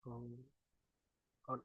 Con- con-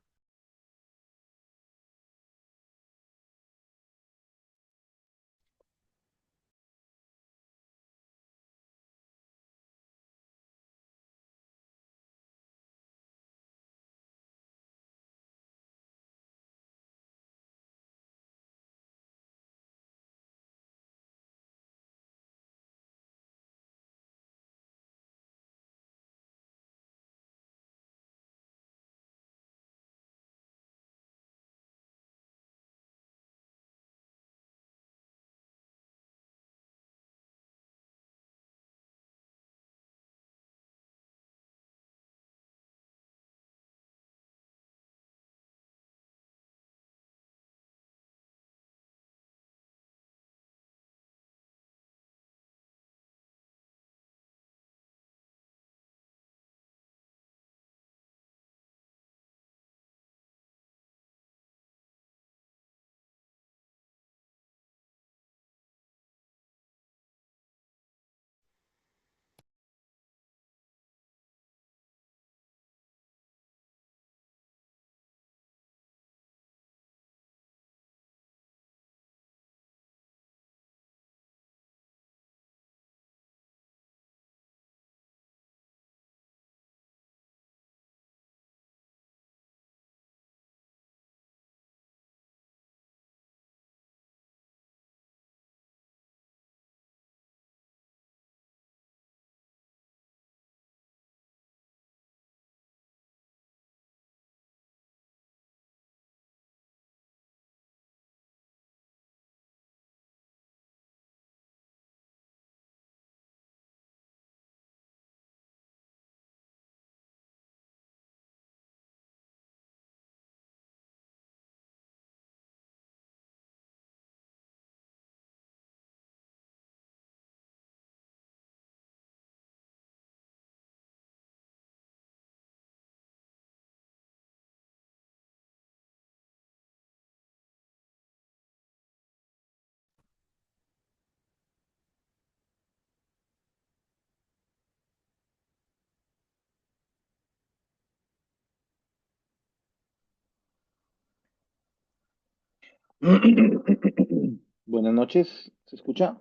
Buenas noches, ¿se escucha?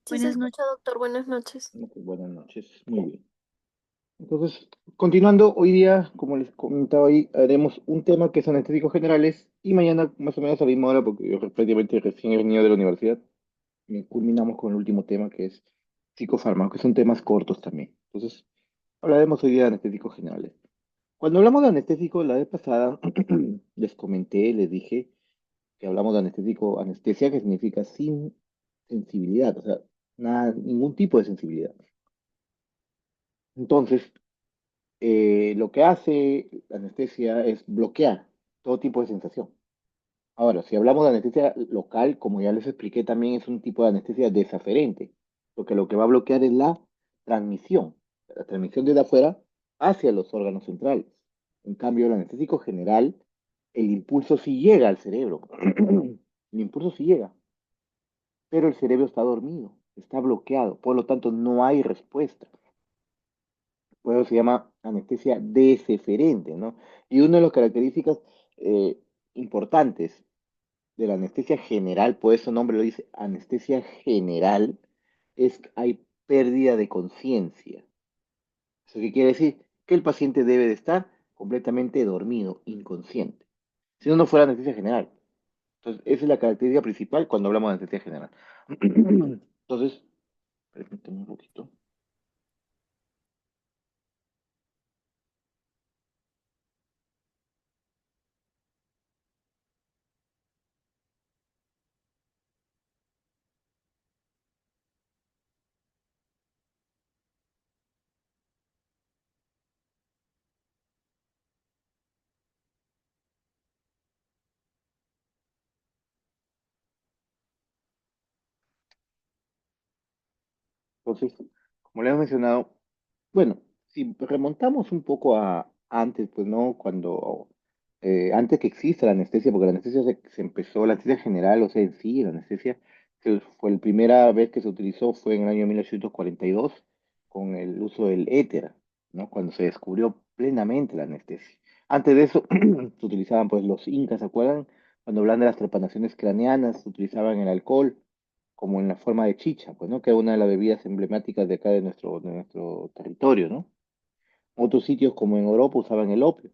Sí se Buenas noches. escucha, doctor. Buenas noches. Ok, buenas noches, muy bien. Entonces, continuando, hoy día, como les comentaba ahí, haremos un tema que es anestésicos generales y mañana más o menos a la misma hora, porque yo prácticamente recién he venido de la universidad, y culminamos con el último tema que es psicofármacos, que son temas cortos también. Entonces, hablaremos hoy día de anestésicos generales. Cuando hablamos de anestésicos, la vez pasada les comenté, les dije que hablamos de anestésico, anestesia, que significa sin sensibilidad, o sea, nada, ningún tipo de sensibilidad. Entonces, lo que hace la anestesia es bloquear todo tipo de sensación. Ahora, si hablamos de anestesia local, como ya les expliqué, también es un tipo de anestesia desaferente, porque lo que va a bloquear es la transmisión desde afuera hacia los órganos centrales. En cambio, el anestésico general, el impulso sí llega al cerebro. El impulso sí llega, pero el cerebro está dormido, está bloqueado, por lo tanto no hay respuesta. Por eso se llama anestesia deferente, ¿no? Y una de las características eh, importantes de la anestesia general, por eso el nombre lo dice anestesia general, es que hay pérdida de conciencia. ¿Eso qué quiere decir? Que el paciente debe de estar completamente dormido, inconsciente. Si no, no fuera anestesia general. Entonces, esa es la característica principal cuando hablamos de anestesia general. Entonces, permíteme un poquito. Entonces, como le hemos mencionado, bueno, si remontamos un poco a antes, pues no, cuando antes que exista la anestesia, porque la anestesia se empezó, la anestesia general, o sea, en sí, la anestesia, que fue la primera vez que se utilizó fue en el año 1942 con el uso del éter. ¿no? Cuando se descubrió plenamente la anestesia. Antes de eso, se utilizaban pues los incas, ¿se acuerdan? Cuando hablan de las trepanaciones craneanas, se utilizaban el alcohol como en la forma de chicha, pues, ¿no? Que es una de las bebidas emblemáticas de acá de nuestro territorio, ¿no? Otros sitios como en Europa usaban el opio,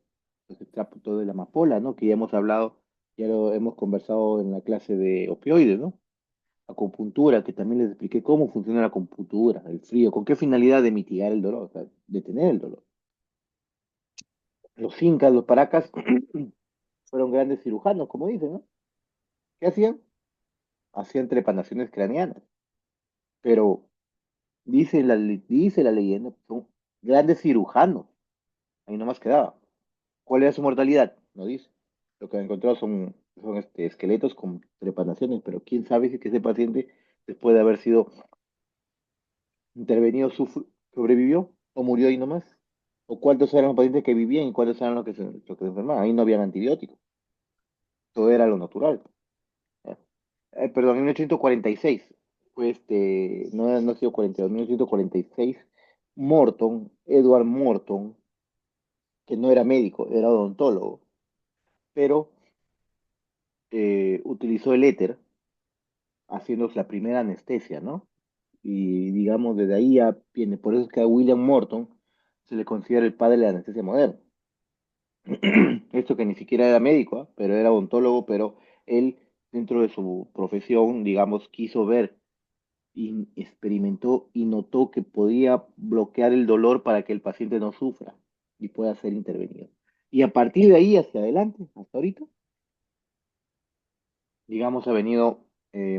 los extractos de la amapola, ¿no? Que ya hemos hablado, ya lo hemos conversado en la clase de opioides, ¿no? Acupuntura, que también les expliqué cómo funciona la acupuntura, el frío, con qué finalidad de mitigar el dolor, o sea, detener el dolor. Los incas, los paracas, fueron grandes cirujanos, como dicen, ¿no? ¿Qué hacían? Hacían trepanaciones craneanas, pero dice la leyenda, son grandes cirujanos, ahí nomás quedaba. ¿Cuál era su mortalidad? No dice. Lo que han encontrado son esqueletos con trepanaciones, pero quién sabe si es que ese paciente, después de haber sido intervenido, sobrevivió o murió ahí nomás. O cuántos eran los pacientes que vivían y cuántos eran los que se enfermaban. Ahí no habían antibióticos. Todo era lo natural. ¿Ya? Perdón, en 1846 fue no, no ha sido 42, 1846, Edward Morton, que no era médico, era odontólogo, pero utilizó el éter haciéndose la primera anestesia, ¿no? Y digamos, desde ahí ya viene, por eso es que a William Morton se le considera el padre de la anestesia moderna. Esto que ni siquiera era médico, ¿ah? Pero era odontólogo, pero él, dentro de su profesión, digamos, quiso ver y experimentó y notó que podía bloquear el dolor para que el paciente no sufra y pueda ser intervenido. Y a partir de ahí hacia adelante, hasta ahorita, digamos, ha venido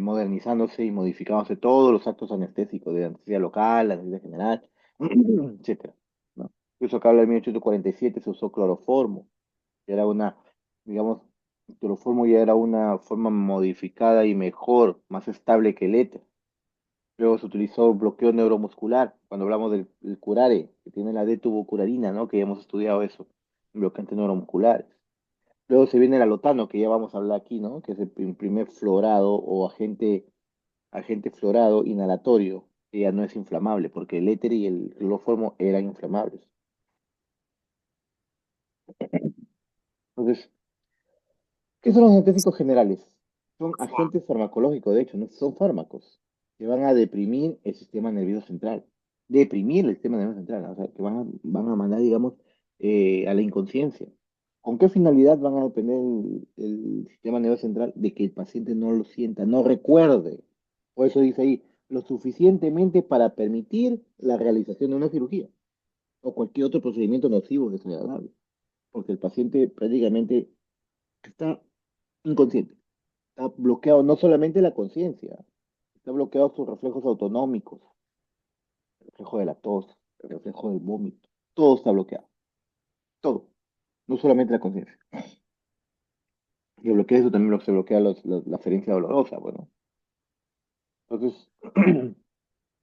modernizándose y modificándose todos los actos anestésicos de anestesia local, anestesia general, etcétera, ¿no? Incluso acá habla de 1847 se usó cloroformo, que era una, digamos, el cloroformo ya era una forma modificada y mejor, más estable que el éter. Luego se utilizó bloqueo neuromuscular, cuando hablamos del curare, que tiene la D-tubocurarina, ¿no? Que ya hemos estudiado eso, bloqueantes neuromusculares. Luego se viene el alotano, que ya vamos a hablar aquí, ¿no? Que es el primer florado o agente florado inhalatorio, que ya no es inflamable, porque el éter y el cloroformo eran inflamables. Entonces, ¿qué son los anestésicos generales? Son agentes farmacológicos, de hecho, no son fármacos, que van a deprimir el sistema nervioso central. Deprimir el sistema nervioso central, o sea, que van a mandar, digamos, a la inconsciencia. ¿Con qué finalidad van a depender el sistema nervioso central? De que el paciente no lo sienta, no recuerde. Por eso dice ahí, lo suficientemente para permitir la realización de una cirugía o cualquier otro procedimiento nocivo o desagradable. Porque el paciente prácticamente está inconsciente. Está bloqueado no solamente la conciencia, está bloqueado sus reflejos autonómicos, el reflejo de la tos, el reflejo del vómito. Todo está bloqueado. Todo. No solamente la conciencia. Y bloquea eso también se bloquea la aferencia dolorosa. Bueno, entonces,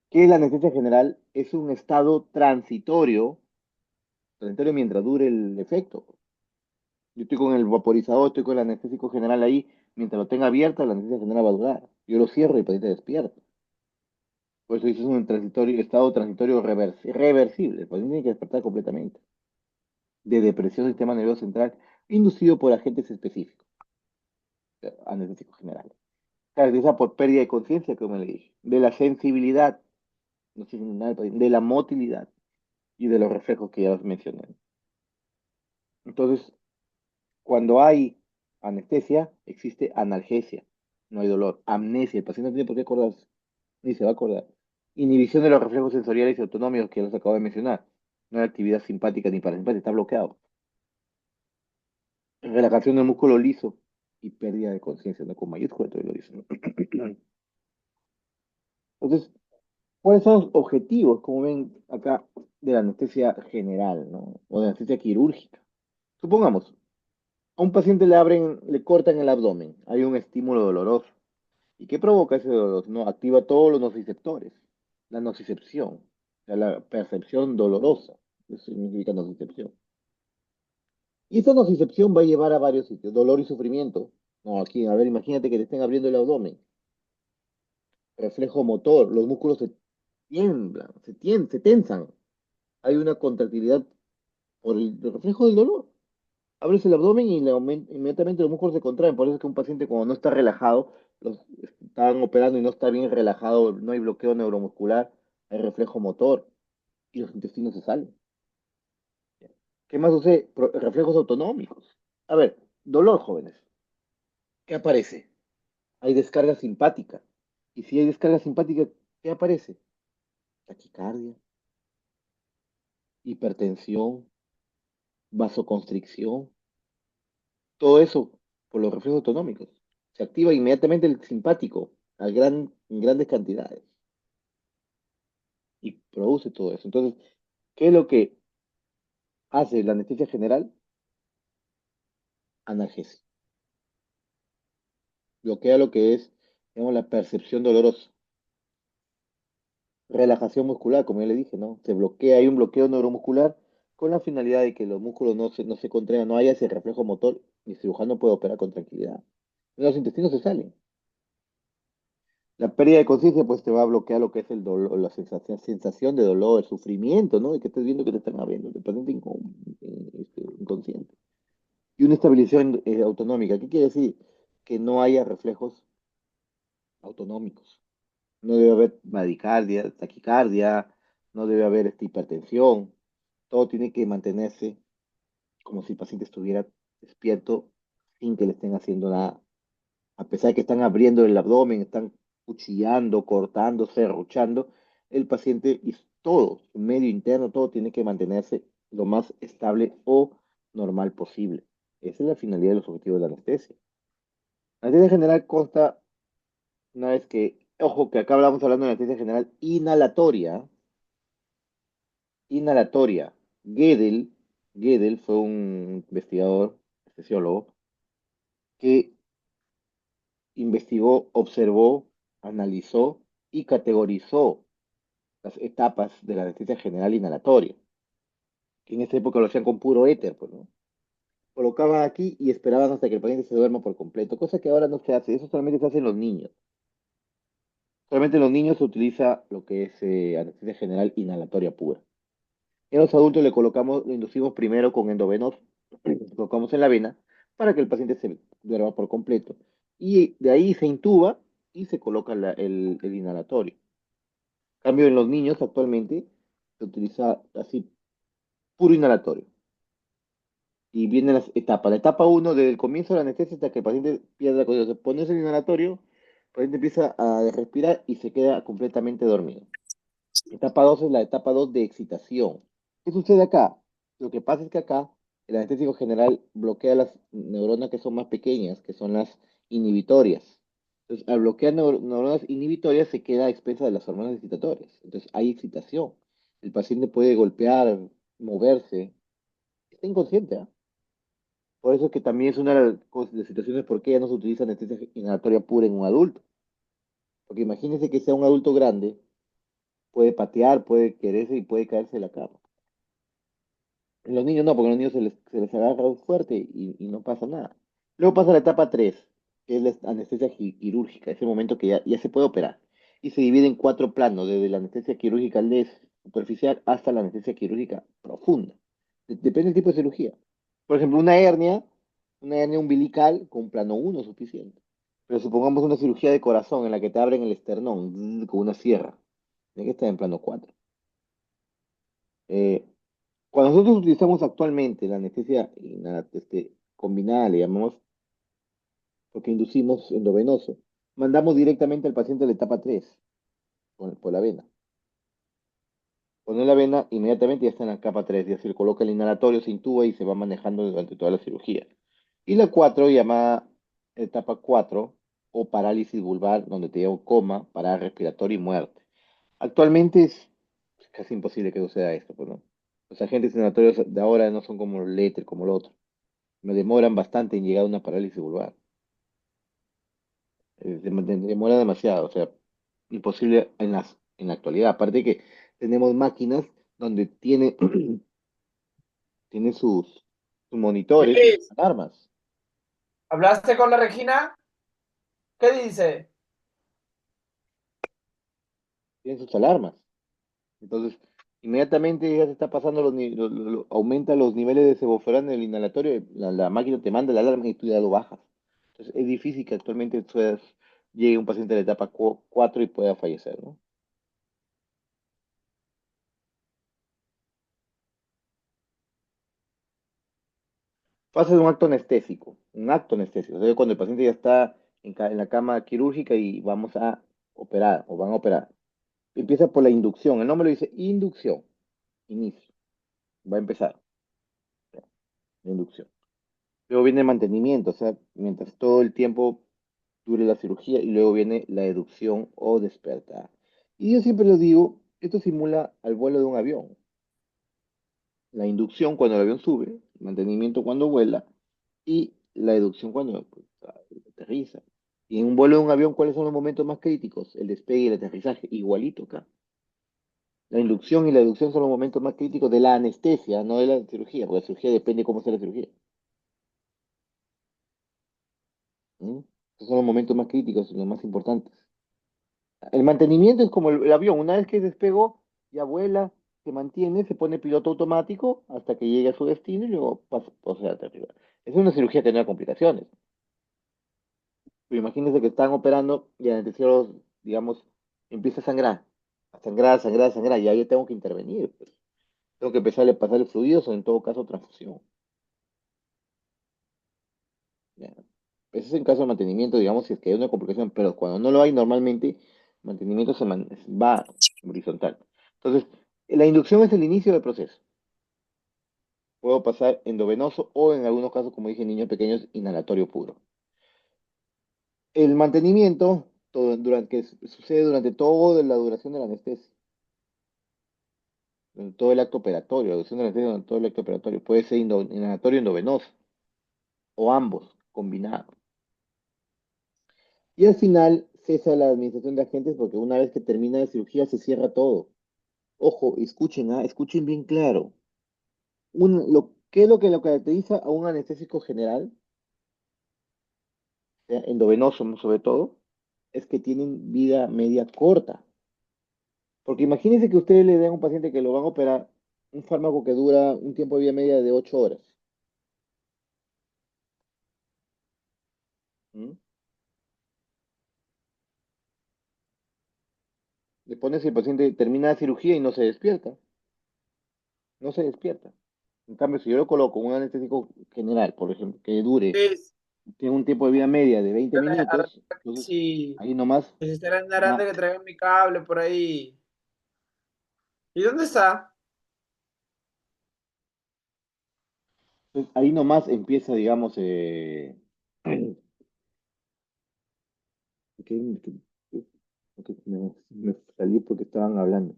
¿qué es la anestesia general? Es un estado transitorio mientras dure el efecto. Yo estoy con el vaporizador, estoy con el anestésico general ahí, mientras lo tenga abierta, la anestesia general va a durar. Yo lo cierro y el paciente despierta. Por eso dices un estado transitorio reversible. El paciente tiene que despertar completamente. De depresión del sistema nervioso central, inducido por agentes específicos, anestésicos generales. Caracteriza por pérdida de conciencia, como le dije, de la sensibilidad, no sé si nada, de la motilidad y de los reflejos que ya los mencioné. Entonces, cuando hay anestesia, existe analgesia, no hay dolor. Amnesia, el paciente no tiene por qué acordarse, ni se va a acordar. Inhibición de los reflejos sensoriales y autonómicos que los acabo de mencionar. No hay actividad simpática ni parasimpática, está bloqueado. Relajación del músculo liso y pérdida de conciencia, no con mayúscula, todo lo dice, ¿no? Entonces, ¿cuáles son los objetivos, como ven acá, de la anestesia general, ¿no? O de la anestesia quirúrgica? Supongamos, a un paciente le cortan el abdomen, hay un estímulo doloroso. ¿Y qué provoca ese dolor? No, activa todos los nociceptores, la nocicepción, o sea, la percepción dolorosa, eso significa nocicepción. Y esta nocicepción va a llevar a varios sitios, dolor y sufrimiento. No, aquí, a ver, imagínate que te estén abriendo el abdomen, reflejo motor, los músculos se tiemblan, se tensan, hay una contractilidad por el reflejo del dolor. Abres el abdomen y inmediatamente los músculos se contraen. Por eso es que un paciente cuando no está relajado, los están operando y no está bien relajado, no hay bloqueo neuromuscular, hay reflejo motor y los intestinos se salen. ¿Qué más sucede? Reflejos autonómicos. A ver, dolor, jóvenes. ¿Qué aparece? Hay descarga simpática. Y si hay descarga simpática, ¿qué aparece? Taquicardia, hipertensión, vasoconstricción, todo eso por los reflejos autonómicos. Se activa inmediatamente el simpático en grandes cantidades y produce todo eso. Entonces, ¿qué es lo que hace la anestesia general? Analgesia. Bloquea lo que es, digamos, la percepción dolorosa. Relajación muscular, como ya le dije, ¿no? Se bloquea, hay un bloqueo neuromuscular con la finalidad de que los músculos no se contraigan, no haya ese reflejo motor y el cirujano puede operar con tranquilidad. Los intestinos se salen. La pérdida de conciencia, pues te va a bloquear lo que es el dolor, la sensación de dolor, el sufrimiento, ¿no? De que estés viendo que te están abriendo, el paciente inconsciente. Y una estabilización autonómica. ¿Qué quiere decir? Que no haya reflejos autonómicos. No debe haber bradicardia, taquicardia, no debe haber hipertensión. Todo tiene que mantenerse como si el paciente estuviera despierto sin que le estén haciendo nada. A pesar de que están abriendo el abdomen, están cuchillando, cortando, serruchando, el paciente y todo, su medio interno, todo tiene que mantenerse lo más estable o normal posible. Esa es la finalidad de los objetivos de la anestesia. La anestesia general consta, una vez que, ojo, que acá hablamos hablando de anestesia general inhalatoria, inhalatoria. Gödel, Gödel fue un investigador, anestesiólogo, que investigó, observó, analizó y categorizó las etapas de la anestesia general inhalatoria, que en esa época lo hacían con puro éter, pues, ¿no? Colocaban aquí y esperaban hasta que el paciente se duerma por completo, cosa que ahora no se hace, eso solamente se hace en los niños. Solamente en los niños se utiliza lo que es anestesia general inhalatoria pura. En los adultos le colocamos, lo inducimos primero con endovenoso, lo colocamos en la vena para que el paciente se duerma por completo. Y de ahí se intuba y se coloca el inhalatorio. En cambio, en los niños actualmente se utiliza así puro inhalatorio. Y vienen las etapas. La etapa uno desde el comienzo de la anestesia hasta que el paciente pierde la conciencia. Pones el inhalatorio, el paciente empieza a respirar y se queda completamente dormido. Etapa 2 es la etapa 2 de excitación. ¿Qué sucede acá? Lo que pasa es que acá el anestésico general bloquea las neuronas que son más pequeñas, que son las inhibitorias. Entonces, al bloquear neuronas inhibitorias se queda a expensa de las hormonas excitatorias. Entonces, hay excitación. El paciente puede golpear, moverse. Está inconsciente, ¿ah? Por eso es que también es una de las de situaciones por qué ya no se utiliza anestesia inhalatoria pura en un adulto. Porque imagínense que sea un adulto grande, puede patear, puede quererse y puede caerse de la cama. En los niños no, porque a los niños se les agarra fuerte y no pasa nada. Luego pasa la etapa 3, que es la anestesia quirúrgica, ese momento que ya se puede operar. Y se divide en cuatro planos, desde la anestesia quirúrgica superficial hasta la anestesia quirúrgica profunda. Depende del tipo de cirugía. Por ejemplo, una hernia umbilical con plano uno es suficiente. Pero supongamos una cirugía de corazón en la que te abren el esternón con una sierra. Tiene que estar en plano 4. Cuando nosotros utilizamos actualmente la anestesia combinada, le llamamos, porque inducimos endovenoso, mandamos directamente al paciente a la etapa 3 por la vena. Pone la vena, inmediatamente ya está en la capa 3, ya se le coloca el inhalatorio, se intuba y se va manejando durante toda la cirugía. Y la 4, llamada etapa 4 o parálisis vulvar, donde te lleva coma, parada respiratoria y muerte. Actualmente es casi imposible que suceda esto, pues, ¿no? Los agentes inhalatorios de ahora no son como el éter, como el otro. Me demoran bastante en llegar a una parálisis vulvar. Demora demasiado, o sea, imposible en la actualidad. Aparte que tenemos máquinas donde tiene sus monitores y sus Luis, alarmas. ¿hablaste con la Regina? ¿Qué dice? Tiene sus alarmas. Entonces, Inmediatamente ya se está pasando aumenta los niveles de sevoflurana en el inhalatorio, la máquina te manda la alarma y tú ya lo bajas. Entonces es difícil que actualmente llegue un paciente a la etapa 4 y pueda fallecer, ¿no? Fase de un acto anestésico. O sea, cuando el paciente ya está en la cama quirúrgica y vamos a operar o van a operar. Empieza por la inducción. El nombre lo dice inducción, inicio. Va a empezar la inducción. Luego viene el mantenimiento, o sea, mientras todo el tiempo dure la cirugía y luego viene la educción o despertar. Y yo siempre lo digo, esto simula al vuelo de un avión. La inducción cuando el avión sube, el mantenimiento cuando vuela y la educción cuando pues, aterriza. Y en un vuelo de un avión, ¿cuáles son los momentos más críticos? El despegue y el aterrizaje, igualito acá. La inducción y la educción son los momentos más críticos de la anestesia, no de la cirugía, porque la cirugía depende de cómo sea la cirugía. ¿Mm? Esos son los momentos más críticos, los más importantes. El mantenimiento es como el avión, una vez que despegó, ya vuela, se mantiene, se pone piloto automático hasta que llegue a su destino y luego pasa, o sea, arriba. Es una cirugía que no hay complicaciones. Pero imagínense que están operando y el anestesiólogo, digamos, empieza a sangrar, a sangrar, a sangrar, y ahí yo tengo que intervenir, pues. Tengo que empezar a pasarle fluidos o en todo caso transfusión. ¿Ya? Ese es en caso de mantenimiento, digamos, si es que hay una complicación, pero cuando no lo hay, normalmente mantenimiento va horizontal. Entonces, la inducción es el inicio del proceso. Puedo pasar endovenoso o en algunos casos, como dije, en niños pequeños, inhalatorio puro. El mantenimiento que sucede durante toda la duración de la anestesia, durante todo el acto operatorio, la duración de la anestesia durante todo el acto operatorio, puede ser inhalatorio endovenoso o ambos combinados. Y al final cesa la administración de agentes porque una vez que termina la cirugía se cierra todo. Ojo, escuchen, escuchen bien claro. ¿Qué es lo que lo caracteriza a un anestésico general, endovenoso sobre todo? Es que tienen vida media corta. Porque imagínense que ustedes le den a un paciente que lo van a operar un fármaco que dura un tiempo de vida media de 8 horas. ¿Mm? Le pones y el paciente termina la cirugía y no se despierta. No se despierta. En cambio, si yo lo coloco un anestésico general, por ejemplo, que dure, Luis, tiene un tiempo de vida media de 20 minutos, entonces si, ahí nomás si se estarán va, grande que traigan mi cable por ahí. ¿Y dónde está? ahí nomás empieza, digamos, me salí porque estaban hablando.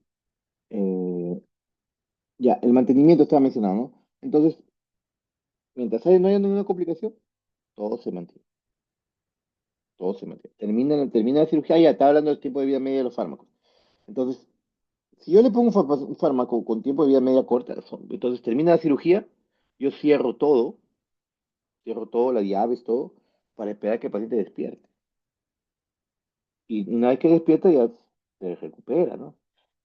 Eh, ya, el mantenimiento estaba mencionado, ¿no? Entonces, mientras no haya ninguna complicación, todo se mantiene, todo se mantiene. Termina la cirugía, ya está hablando del tiempo de vida media de los fármacos. Entonces, si yo le pongo un fármaco con tiempo de vida media corta, entonces termina la cirugía, yo cierro todo, las llaves, todo, para esperar que el paciente despierte. Y una vez que despierta ya se recupera, ¿no?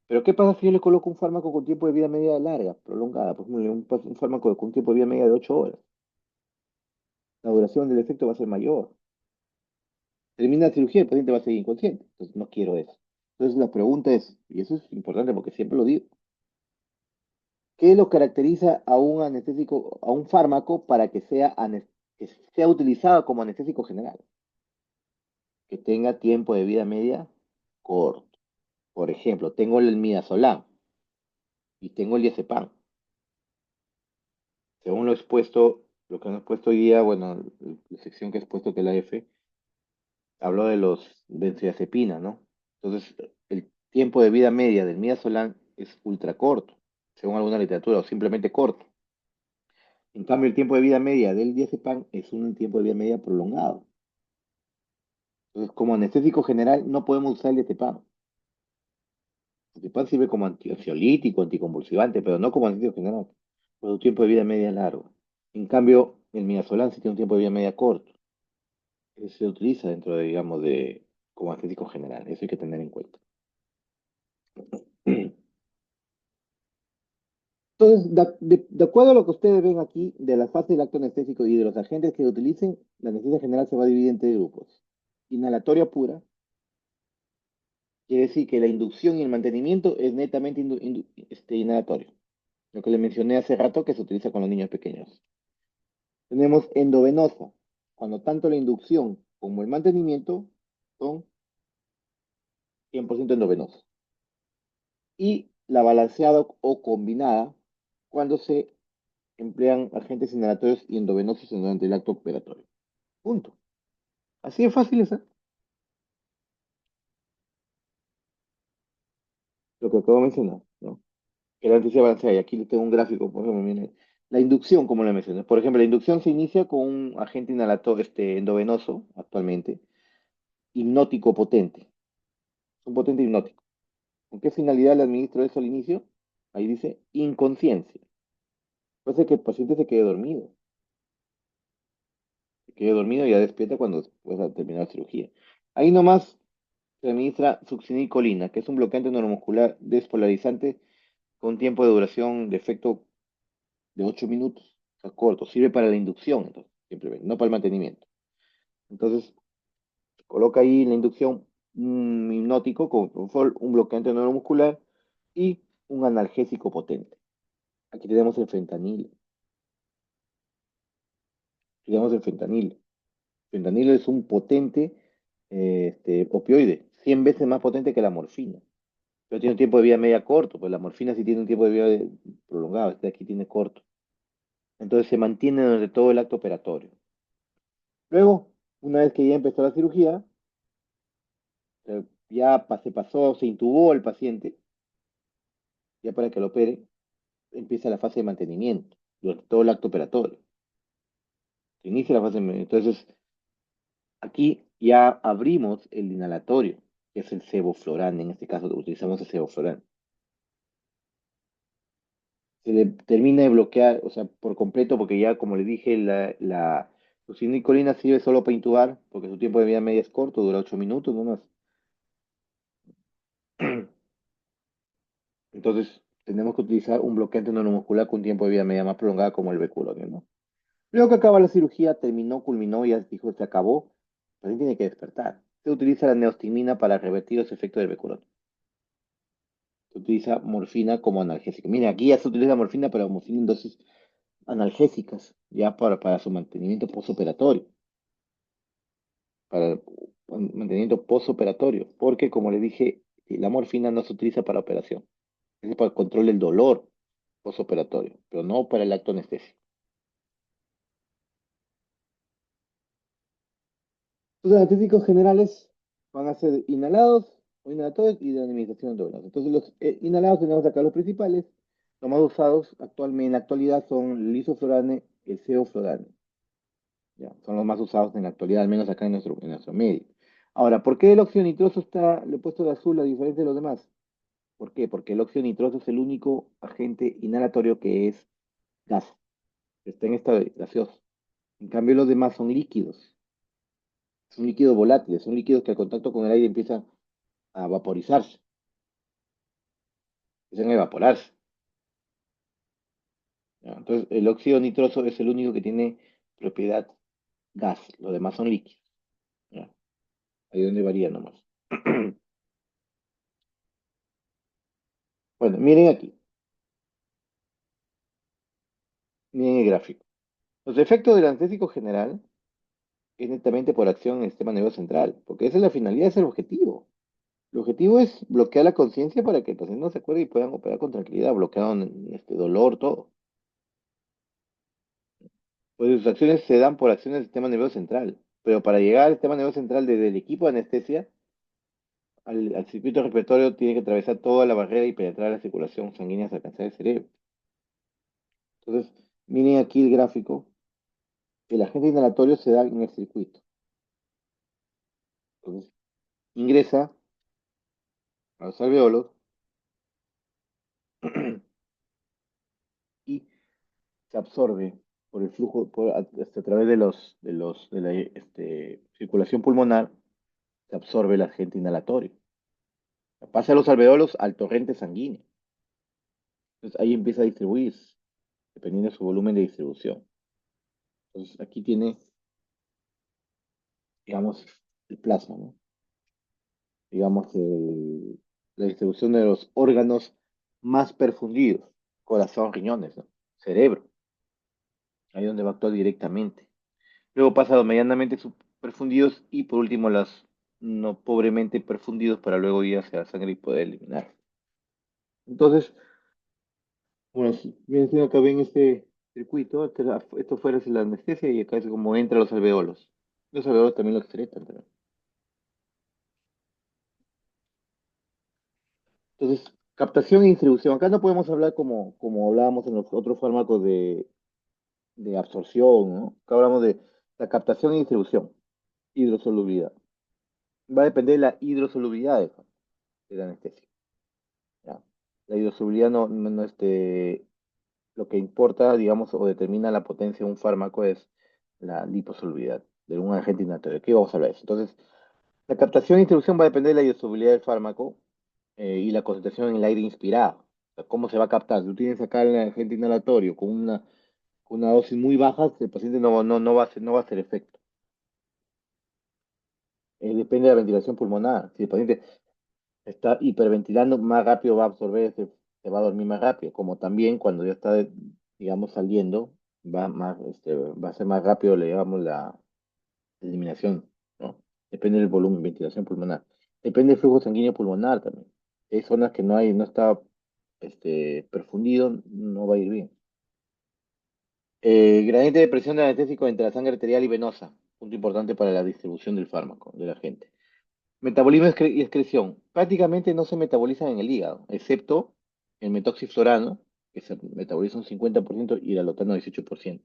Pero ¿qué pasa si yo le coloco un fármaco con tiempo de vida media larga, prolongada? Por ejemplo, un fármaco con tiempo de vida media de 8 horas. La duración del efecto va a ser mayor. Termina la cirugía, el paciente va a seguir inconsciente. Entonces no quiero eso. Entonces la pregunta es, y eso es importante porque siempre lo digo, ¿qué lo caracteriza a un anestésico, a un fármaco para que sea utilizado como anestésico general? Que tenga tiempo de vida media corto. Por ejemplo, tengo el midazolam y tengo el diazepam. Según lo que han expuesto hoy día, bueno, la sección que ha expuesto que es la F, habló de los benzodiazepinas, ¿no? Entonces, el tiempo de vida media del midazolam es ultra corto, según alguna literatura, o simplemente corto. En cambio, el tiempo de vida media del diazepam es un tiempo de vida media prolongado. Entonces, como anestésico general, no podemos usar el diazepam. El diazepam sirve como antiansiolítico, anticonvulsivante, pero no como anestésico general, por su tiempo de vida media largo. En cambio, el midazolam sí tiene un tiempo de vida media corto. Se utiliza dentro de, digamos, como anestésico general. Eso hay que tener en cuenta. Entonces, de acuerdo a lo que ustedes ven aquí, de la fase del acto anestésico y de los agentes que utilicen, la anestesia general se va a dividir en tres grupos. Inhalatoria pura, quiere decir que la inducción y el mantenimiento es netamente inhalatorio. Lo que le mencioné hace rato que se utiliza con los niños pequeños. Tenemos endovenosa, cuando tanto la inducción como el mantenimiento son 100% endovenosos. Y la balanceada o combinada, cuando se emplean agentes inhalatorios y endovenosos durante el acto operatorio. Punto. Así de fácil es, ¿eh? Lo que acabo de mencionar, ¿no? Que la anestesia balanceada, y aquí le tengo un gráfico, por ejemplo, miren. La inducción, como le mencioné, por ejemplo, la inducción se inicia con un agente inhalator, endovenoso, actualmente, hipnótico potente, un potente hipnótico. ¿Con qué finalidad le administro eso al inicio? Ahí dice inconsciencia. Puede ser que el paciente se quede dormido y ya despierta cuando después de terminar la cirugía. Ahí nomás se administra succinilcolina, que es un bloqueante neuromuscular despolarizante con tiempo de duración de efecto de 8 minutos. O sea, corto, sirve para la inducción, entonces, simplemente, no para el mantenimiento. Entonces, se coloca ahí en la inducción un hipnótico con propofol, un bloqueante neuromuscular y un analgésico potente. Aquí tenemos el fentanilo. Tenemos el fentanilo. Fentanilo es un potente opioide, 100 veces más potente que la morfina. Pero tiene un tiempo de vida media corto, pues la morfina sí tiene un tiempo de vida prolongado, este aquí tiene corto. Entonces se mantiene durante todo el acto operatorio. Luego, una vez que ya empezó la cirugía, se pasó, se intubó el paciente, ya para que lo opere, empieza la fase de mantenimiento durante todo el acto operatorio. Se inicia la fase de mantenimiento. Entonces, aquí ya abrimos el inhalatorio, que es el sevoflurane, en este caso utilizamos el sevoflurane. Se le termina de bloquear, o sea, por completo, porque ya, como le dije, la succinilcolina sirve solo para intubar, porque su tiempo de vida media es corto, dura 8 minutos nomás. Entonces, tenemos que utilizar un bloqueante neuromuscular con tiempo de vida media más prolongada como el Becuronio, ¿no? Luego que acaba la cirugía, terminó, culminó, ya dijo, se acabó, el paciente tiene que despertar. Se utiliza la neostigmina para revertir los efectos del Becuronio. Se utiliza morfina como analgésico. Mire, aquí ya se utiliza morfina, pero morfina en dosis analgésicas, ya para su mantenimiento postoperatorio. Para el mantenimiento postoperatorio, porque como le dije, la morfina no se utiliza para operación, es para el control del dolor postoperatorio, pero no para el acto anestésico. Los anestésicos generales van a ser inhalados o inhalatorios y de administración endovenosa. Entonces, los inhalados tenemos acá los principales, los más usados actualmente en la actualidad son el isoflurane y el sevoflurane. Ya, son los más usados en la actualidad, al menos acá en nuestro medio. Ahora, ¿por qué el óxido nitroso le he puesto de azul a diferencia de los demás? ¿Por qué? Porque el óxido nitroso es el único agente inhalatorio que es gas, que está en estado gaseoso. En cambio, los demás son líquidos volátiles, son líquidos que al contacto con el aire empiezan a vaporizarse, empiezan a evaporarse. ¿Ya? Entonces, el óxido nitroso es el único que tiene propiedad gas, los demás son líquidos. ¿Ya? Ahí es donde varía nomás. Bueno, miren el gráfico. Los efectos del anestésico general es netamente por acción en el sistema nervioso central, porque esa es la finalidad, ese es el objetivo. El objetivo es bloquear la conciencia para que el paciente no se acuerde y puedan operar con tranquilidad, bloqueando este dolor, todo. Pues sus acciones se dan por acciones del sistema nervioso central, pero para llegar al sistema nervioso central desde el equipo de anestesia, al circuito respiratorio tiene que atravesar toda la barrera y penetrar la circulación sanguínea hasta alcanzar el cerebro. Entonces, miren aquí el gráfico, el agente inhalatorio se da en el circuito. Entonces, ingresa a los alveolos y se absorbe por el flujo, a través de la circulación pulmonar, se absorbe el agente inhalatorio. Pasa a los alveolos al torrente sanguíneo. Entonces ahí empieza a distribuirse, dependiendo de su volumen de distribución. Entonces aquí tiene, digamos, el plasma, ¿no? Digamos, la distribución de los órganos más perfundidos, corazón, riñones, ¿no? Cerebro, ahí donde va a actuar directamente. Luego pasa a los medianamente perfundidos y por último los no pobremente perfundidos para luego ir hacia la sangre y poder eliminar. Entonces, bueno, si viene siendo acá bien este circuito, esto fuera es la anestesia y acá es como entra los alveolos. Los alveolos también lo excretan también. Entonces, captación e distribución. Acá no podemos hablar como hablábamos en los otros fármacos de absorción, ¿no? Acá hablamos de la captación y distribución, hidrosolubilidad. Va a depender de la hidrosolubilidad de la anestesia. ¿Ya? La hidrosolubilidad lo que importa, digamos, o determina la potencia de un fármaco es la liposolubilidad de un agente inhalatorio. Aquí vamos a hablar de eso. Entonces, la captación e distribución va a depender de la hidrosolubilidad del fármaco y la concentración en el aire inspirado. O sea, ¿cómo se va a captar? Si tú tienes acá el agente inhalatorio con una dosis muy baja, el paciente no va a hacer efecto. Depende de la ventilación pulmonar. Si el paciente está hiperventilando, más rápido va a absorber, se va a dormir más rápido. Como también cuando ya está, digamos, saliendo, va a ser más rápido, le llamamos la eliminación, ¿no? Depende del volumen, ventilación pulmonar. Depende del flujo sanguíneo pulmonar también. Hay zonas que no está perfundido, no va a ir bien. Gradiente de presión del anestésico entre la sangre arterial y venosa, punto importante para la distribución del fármaco, del agente. Metabolismo y excreción. Prácticamente no se metabolizan en el hígado, excepto el metoxiflorano, que se metaboliza un 50% y el alotano 18%.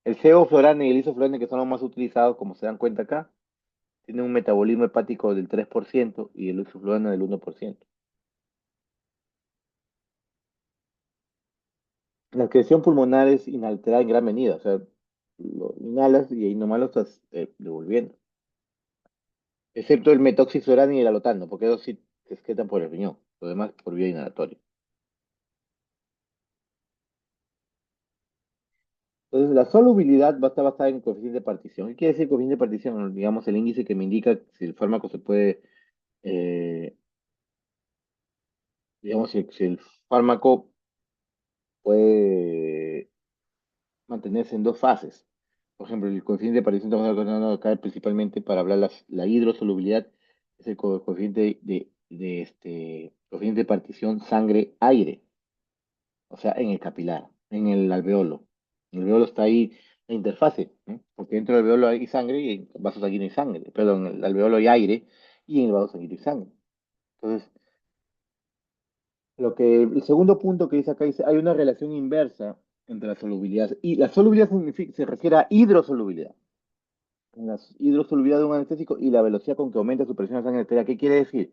El sevoflurano y el isoflurano, que son los más utilizados, como se dan cuenta acá, tienen un metabolismo hepático del 3% y el isoflurano del 1%. La excreción pulmonar es inalterada en gran medida, o sea, lo inhalas y ahí nomás lo estás devolviendo. Excepto el metoxiflurano y el alotano, porque esos sí se excretan por el riñón, lo demás por vía inhalatoria. Entonces, la solubilidad va a estar basada en el coeficiente de partición. ¿Qué quiere decir coeficiente de partición? Digamos, el índice que me indica si el fármaco se puede, eh, digamos, si el fármaco puede mantenerse en dos fases. Por ejemplo, el coeficiente de partición estamos hablando acá principalmente para hablar la hidrosolubilidad, es el coeficiente coeficiente de partición sangre-aire, o sea, en el capilar, en el alveolo. El alveolo está ahí, la interfase, ¿no? Porque dentro del alveolo hay sangre y en el vaso sanguíneo hay sangre. Perdón, en el alveolo hay aire y en el vaso sanguíneo hay sangre. Entonces, el segundo punto que dice acá dice, hay una relación inversa entre la solubilidad. Y la solubilidad se refiere a hidrosolubilidad. La hidrosolubilidad de un anestésico y la velocidad con que aumenta su presión de sangre arterial. ¿Qué quiere decir?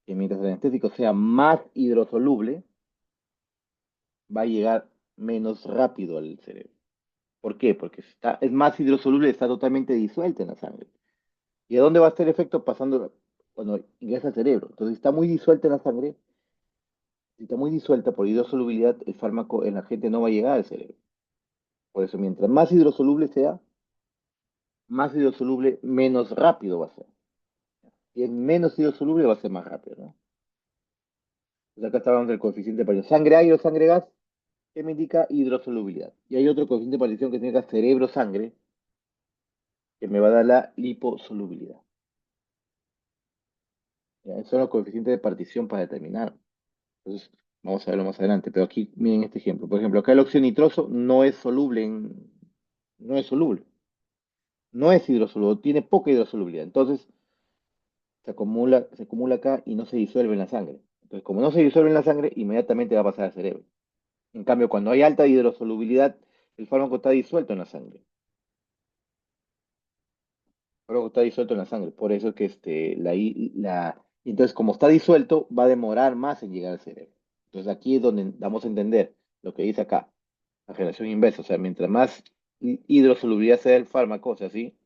Que mientras el anestésico sea más hidrosoluble, va a llegar menos rápido al cerebro. ¿Por qué? Porque es más hidrosoluble, está totalmente disuelta en la sangre. ¿Y a dónde va a hacer efecto pasando cuando ingresa al cerebro? Entonces, si está muy disuelta en la sangre, si está muy disuelta por hidrosolubilidad, el fármaco en la gente no va a llegar al cerebro. Por eso, mientras más hidrosoluble sea, más hidrosoluble, menos rápido va a ser. Y es menos hidrosoluble, va a ser más rápido, ¿no? Entonces acá está hablando del coeficiente de partición. Sangre aire o sangre gas, que me indica hidrosolubilidad. Y hay otro coeficiente de partición que significa cerebro-sangre, que me va a dar la liposolubilidad. ¿Ya? Esos son los coeficientes de partición para determinar. Entonces, vamos a verlo más adelante. Pero aquí miren este ejemplo. Por ejemplo, acá el óxido nitroso no es soluble, no es hidrosoluble, tiene poca hidrosolubilidad. Entonces, se acumula acá y no se disuelve en la sangre. Entonces, como no se disuelve en la sangre, inmediatamente va a pasar al cerebro. En cambio, cuando hay alta hidrosolubilidad, el fármaco está disuelto en la sangre. El fármaco está disuelto en la sangre. Por eso es que entonces, como está disuelto, va a demorar más en llegar al cerebro. Entonces, aquí es donde damos a entender lo que dice acá, la relación inversa. O sea, mientras más hidrosolubilidad sea el fármaco, o sea, sí,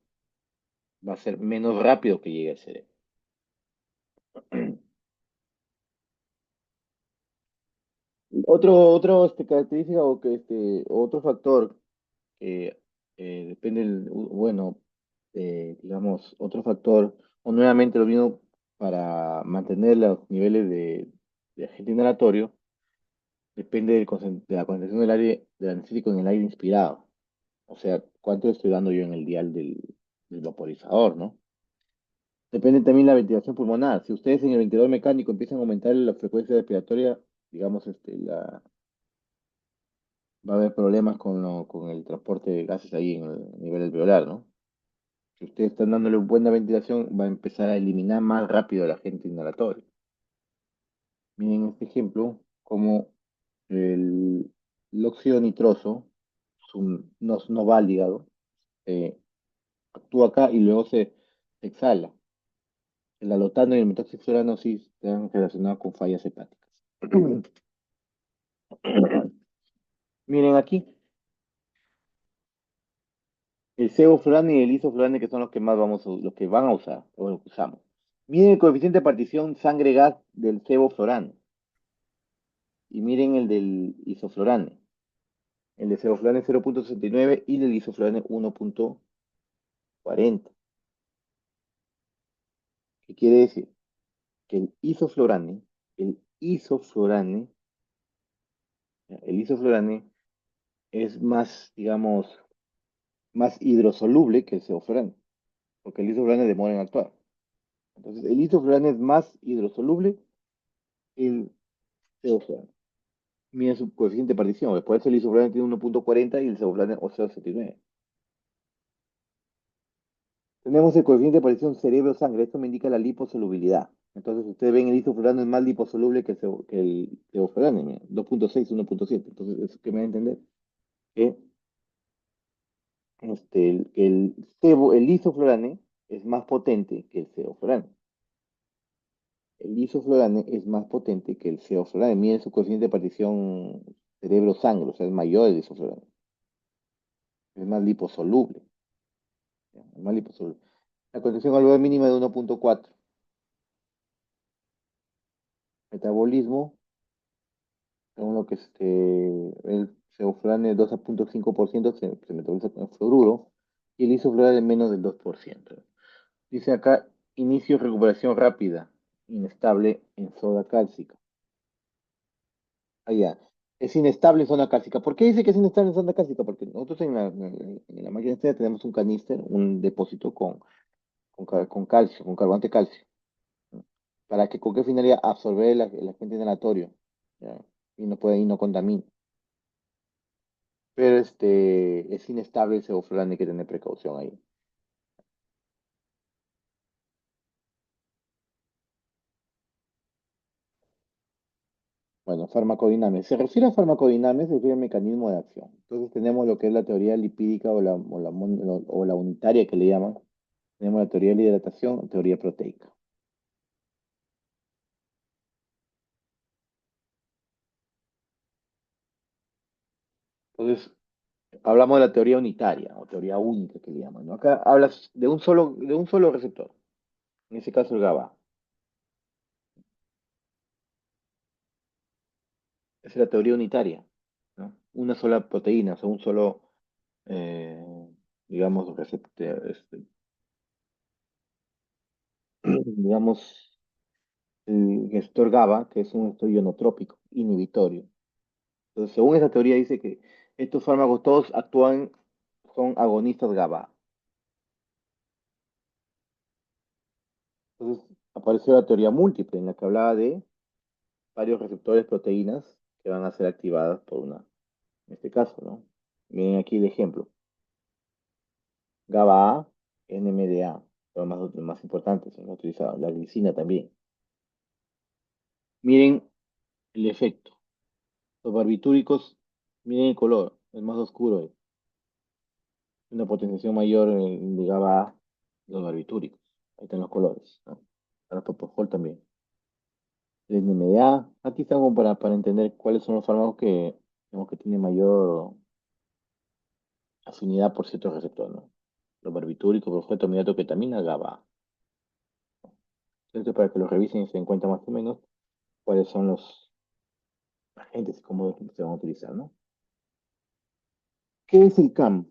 va a ser menos rápido que llegue al cerebro. otro característica o que otro factor que depende, bueno, digamos, otro factor, o nuevamente lo mismo para mantener los niveles de agente inhalatorio, depende de la concentración del aire, del anestésico en el aire inspirado. O sea, cuánto estoy dando yo en el dial del vaporizador, ¿no? Depende también de la ventilación pulmonar. Si ustedes en el ventilador mecánico empiezan a aumentar la frecuencia respiratoria, digamos, va a haber problemas con el transporte de gases ahí en el nivel alveolar, ¿no? Si ustedes están dándole buena ventilación, va a empezar a eliminar más rápido el agente inhalatorio. Miren este ejemplo, como el, el óxido nitroso no va al hígado, eh, actúa acá y luego se exhala. El alotano y el metoxiflurano sí están relacionados con fallas hepáticas. Miren aquí, el sevoflurane y el isoflurane que son los que más los que van a usar, o los que usamos. Miren el coeficiente de partición sangre-gas del sevoflurane y miren el del isoflurane. El de sevoflurane 0,69 y el del isoflurane 1,40. ¿Qué quiere decir? Que el isoflurane es más, digamos, más hidrosoluble que el sevoflurane, porque el isoflurane demora en actuar. Entonces, el isoflurane es más hidrosoluble que el sevoflurane. Mira su coeficiente de partición. Por eso el isoflurane tiene 1,40 y el sevoflurane 0,79. Tenemos el coeficiente de partición cerebro-sangre. Esto me indica la liposolubilidad. Entonces, ustedes ven el isoflurane es más liposoluble que el sevoflurane. Mira, 2,6, 1,7. Entonces, ¿eso qué me va a entender? Que el isoflurane es más potente que el sevoflurane. El isoflurane es más potente que el sevoflurane. Miren su coeficiente de partición cerebro-sangre, o sea, es mayor el isoflurane. Es más liposoluble. ¿Ya? Es más liposoluble. La concentración alveolar mínima de 1,4. Metabolismo, según lo que el sevoflurane 2,5% se metaboliza con el fluoruro y el isoflurane menos del 2%. Dice acá, inicio de recuperación rápida, inestable en soda cálcica. Allá. Es inestable en zona cálcica. ¿Por qué dice que es inestable en zona cálcica? Porque nosotros en la máquina esta tenemos un caníster, un depósito con calcio, con carbonate de calcio. ¿No? ¿Para que con qué finalidad? Absorber el agente inhalatorio, ¿ya? Y no contamina. Pero es inestable el sevoflurane, hay que tener precaución ahí. Bueno, farmacodinámica. Se refiere a farmacodinámica, se refiere al mecanismo de acción. Entonces tenemos lo que es la teoría lipídica o la unitaria que le llaman. Tenemos la teoría de la hidratación, teoría proteica. Entonces, hablamos de la teoría unitaria o teoría única que le llaman, ¿no? Acá hablas de un solo receptor, en ese caso el GABA. Esa es la teoría unitaria, ¿no? Una sola proteína, o sea, un solo, eh, digamos, receptor, digamos, el gestor GABA, que es un gestor ionotrópico, inhibitorio. Entonces, según esa teoría dice que estos fármacos todos son agonistas GABA. Entonces, apareció la teoría múltiple, en la que hablaba de varios receptores proteínas que van a ser activadas por en este caso, ¿no? Miren aquí el ejemplo. GABA A, NMDA, son más importantes, son utilizados. La glicina también. Miren el efecto. Los barbitúricos, miren el color, es más oscuro. Una potenciación mayor de GABA A, los barbitúricos. Ahí están los colores, ¿no? Para propofol también. El NMDA, aquí estamos para entender cuáles son los fármacos digamos, que tienen mayor afinidad por ciertos receptores, ¿no? Los barbitúricos, profeto, amidato, ketamina, GABA. Entonces, para que lo revisen y se den cuenta más o menos cuáles son agentes, cómo se van a utilizar, ¿no? ¿Qué es el CAM?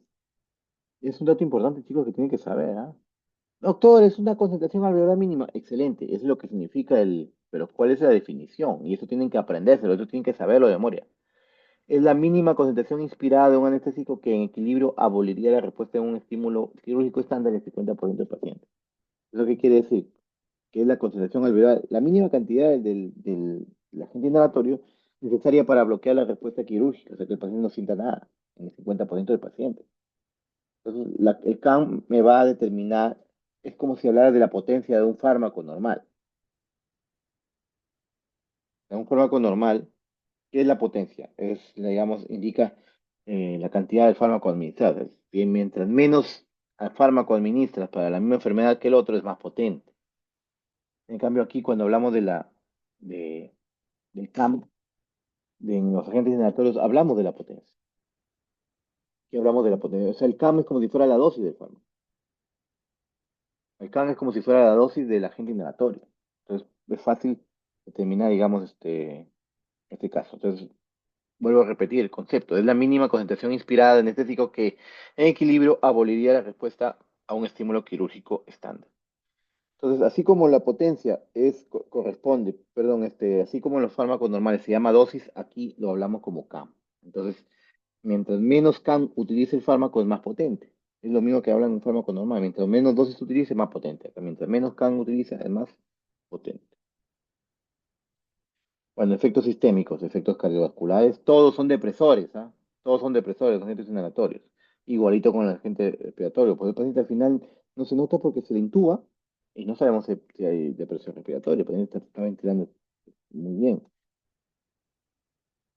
Es un dato importante, chicos, que tienen que saber, ¿ah? Doctor, es una concentración alveolar mínima. Excelente, eso es lo que significa el... Pero ¿cuál es la definición? Y eso tienen que aprendérselo, eso tienen que saberlo de memoria. Es la mínima concentración inspirada de un anestésico que en equilibrio aboliría la respuesta de un estímulo quirúrgico estándar en el 50% del paciente. ¿Eso qué quiere decir? Que es la concentración alveolar, la mínima cantidad del agente inhalatorio necesaria para bloquear la respuesta quirúrgica, o sea que el paciente no sienta nada, en el 50% del paciente. Entonces, el CAM me va a determinar, es como si hablara de la potencia de un fármaco normal. De un fármaco normal, ¿qué es la potencia? Es, digamos, indica la cantidad del fármaco administrado. Es decir, mientras menos fármaco administras para la misma enfermedad que el otro, es más potente. En cambio, aquí cuando hablamos de, del CAM, en los agentes inhalatorios, hablamos de la potencia. Aquí hablamos de la potencia. O sea, el CAM es como si fuera la dosis del fármaco. El CAM es como si fuera la dosis del agente inhalatorio. Entonces, es fácil determinar, digamos, este caso. Entonces, vuelvo a repetir el concepto. Es la mínima concentración inspirada de anestésico que, en equilibrio, aboliría la respuesta a un estímulo quirúrgico estándar. Entonces, así como la potencia corresponde, perdón, así como en los fármacos normales se llama dosis, aquí lo hablamos como CAM. Entonces, mientras menos CAM utilice el fármaco, es más potente. Es lo mismo que hablan en un fármaco normal. Mientras menos dosis utilice, más potente. Mientras menos CAM utiliza, es más potente. Bueno, efectos sistémicos, efectos cardiovasculares, todos son depresores, ¿ah? Todos son depresores, agentes inhalatorios. Igualito con el agente respiratorio. Pues el paciente al final no se nota porque se le intuba y no sabemos si hay depresión respiratoria. El paciente está ventilando muy bien.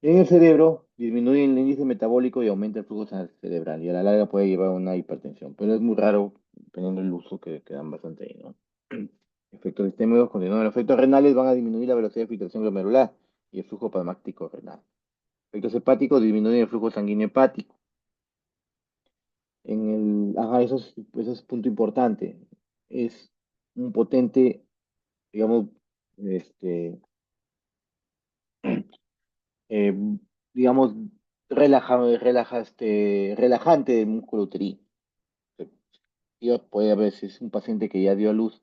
En el cerebro disminuye el índice metabólico y aumenta el flujo cerebral y a la larga puede llevar a una hipertensión, pero es muy raro dependiendo del uso que dan bastante ahí, ¿no? Efectos sistémicos, continuando los efectos renales van a disminuir la velocidad de filtración glomerular y el flujo plasmático renal. Efectos hepáticos disminuyen el flujo sanguíneo hepático. Eso es punto importante. Es un potente, digamos, este, eh, digamos, relajante del músculo uterino. Puede haber, si es un paciente que ya dio a luz,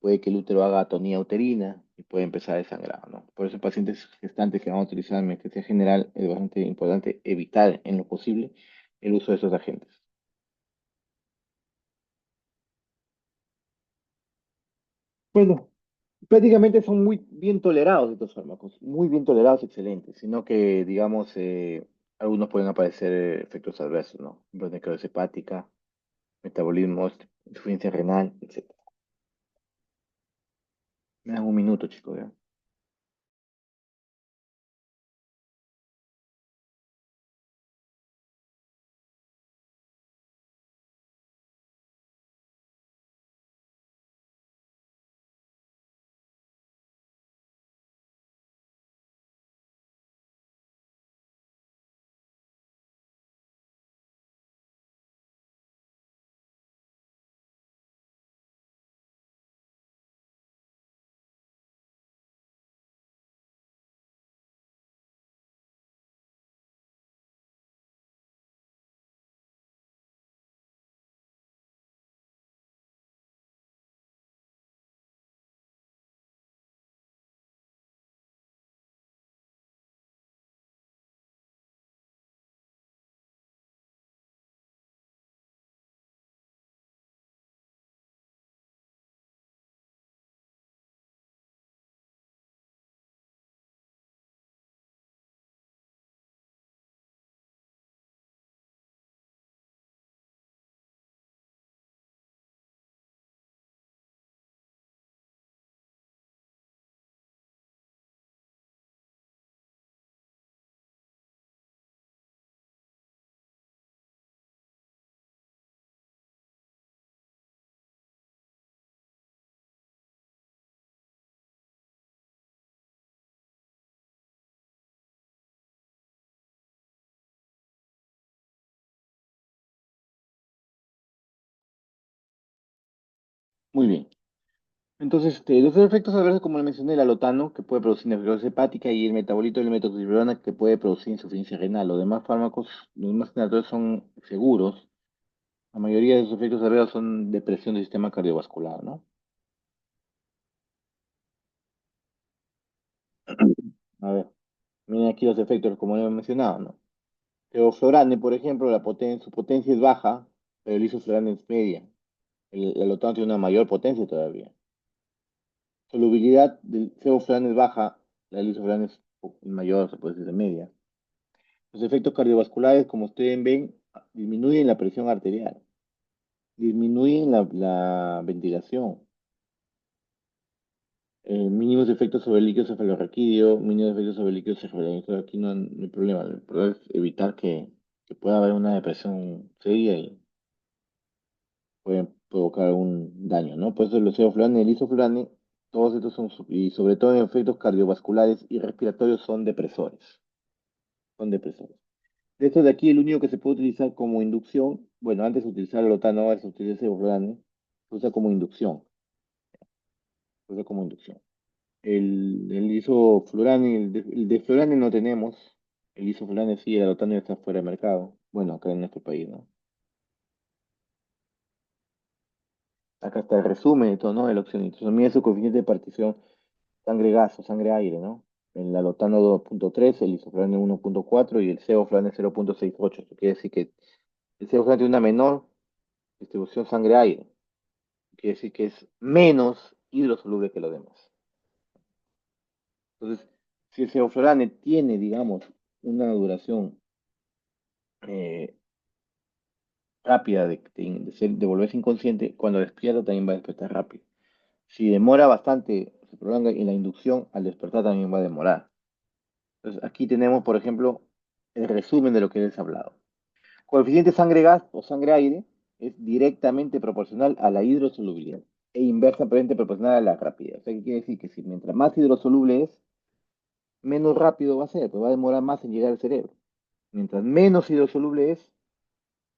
puede que el útero haga atonía uterina y puede empezar a desangrar, ¿no? Por eso, en pacientes gestantes que van a utilizar anestesia general, es bastante importante evitar en lo posible el uso de esos agentes. Bueno, prácticamente son muy bien tolerados estos fármacos, muy bien tolerados, excelentes, sino que, digamos, algunos pueden aparecer efectos adversos, ¿no? Por ejemplo, necrosis hepática, metabolismo, insuficiencia renal, etc. Me dan un minuto, chicos, ¿ya? Muy bien. Entonces, los efectos adversos, como le mencioné, el alotano, que puede producir nefrosis hepática, y el metabolito del metoxifenona, que puede producir insuficiencia renal. Los demás fármacos, los demás inhaladores son seguros. La mayoría de esos efectos adversos son depresión del sistema cardiovascular, ¿no? A ver, miren aquí los efectos, como he mencionado, ¿no? Teoflorane, por ejemplo, su potencia es baja, pero el isoflurane es media. El alotano tiene una mayor potencia todavía. Solubilidad del sevoflurane es baja, la del isoflurane es mayor, se puede decir de media. Los efectos cardiovasculares, como ustedes ven, disminuyen la presión arterial, disminuyen la ventilación, mínimos efectos sobre el líquido cefalorraquídeo, mínimos efectos sobre el líquido cefalorraquídeo. Aquí no hay problema. El problema es evitar que pueda haber una depresión seria y puede provocar algún daño, ¿no? Por eso el sevoflurane y el isoflurane, todos estos son, y sobre todo en efectos cardiovasculares y respiratorios, son depresores. Son depresores. De estos de aquí, el único que se puede utilizar como inducción, bueno, antes de utilizar el otano, ahora se utiliza el sevoflurane, se usa como inducción. Se usa como inducción. El isoflurane, el deflurane no tenemos. El isoflurane sí, el otano ya está fuera de mercado. Bueno, acá en nuestro país, ¿no? Acá está el resumen de todo, ¿no? El oxígeno. Mide su coeficiente de partición sangre-gas o sangre-aire, ¿no? El alotano 2.3, el isoflurane 1.4 y el sevoflurane 0.68. Eso quiere decir que el sevoflurane tiene una menor distribución sangre-aire. Quiere decir que es menos hidrosoluble que lo demás. Entonces, si el sevoflurane tiene, digamos, una duración eh, rápida de volverse inconsciente, cuando despierta también va a despertar rápido. Si demora bastante, se prolonga en la inducción, al despertar también va a demorar. Entonces, aquí tenemos, por ejemplo, el resumen de lo que les he hablado. Coeficiente sangre-gas o sangre-aire es directamente proporcional a la hidrosolubilidad e inversamente proporcional a la rapidez. O sea, ¿qué quiere decir? Que si mientras más hidrosoluble es, menos rápido va a ser, pues va a demorar más en llegar al cerebro. Mientras menos hidrosoluble es,